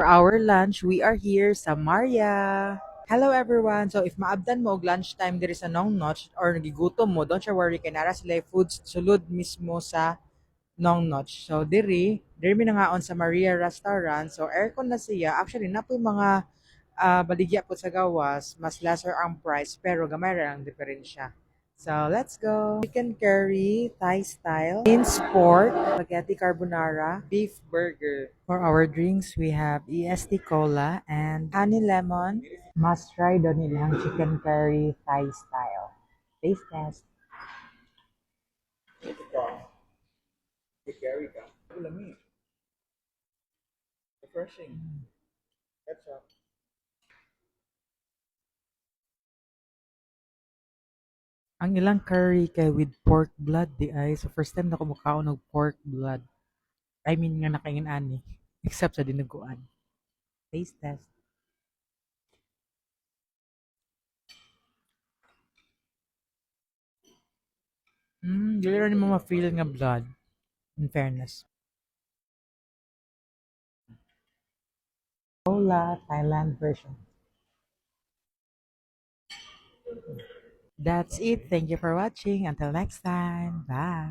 For our lunch, we are here sa Maria. Hello everyone! So if maabdan mo og lunchtime diri sa Nong Notch or nagigutom mo, don't you worry, kay nara sila foods sulod mismo sa Nong Notch. So diri mi nangaon sa Maria Restaurant. So aircon na siya. Actually, napoy mga baligya po sa gawas, mas lesser ang price pero gamay ra ang diferensya. So let's go. Chicken curry, Thai style, beans pork, spaghetti carbonara, beef burger. For our drinks, we have EST cola and honey lemon. Must try doon nilang chicken curry Thai style. Taste test. Refreshing. Ketchup. Ang ilang curry kay with pork blood di ay. So first time na kumakaon ng pork blood. I mean nga nakaingin ani. Except sa dinuguan. Taste test. Dili ra nimo ma-feel nga blood. In fairness. Cola, Thailand version. That's it. Thank you for watching. Until next time. Bye.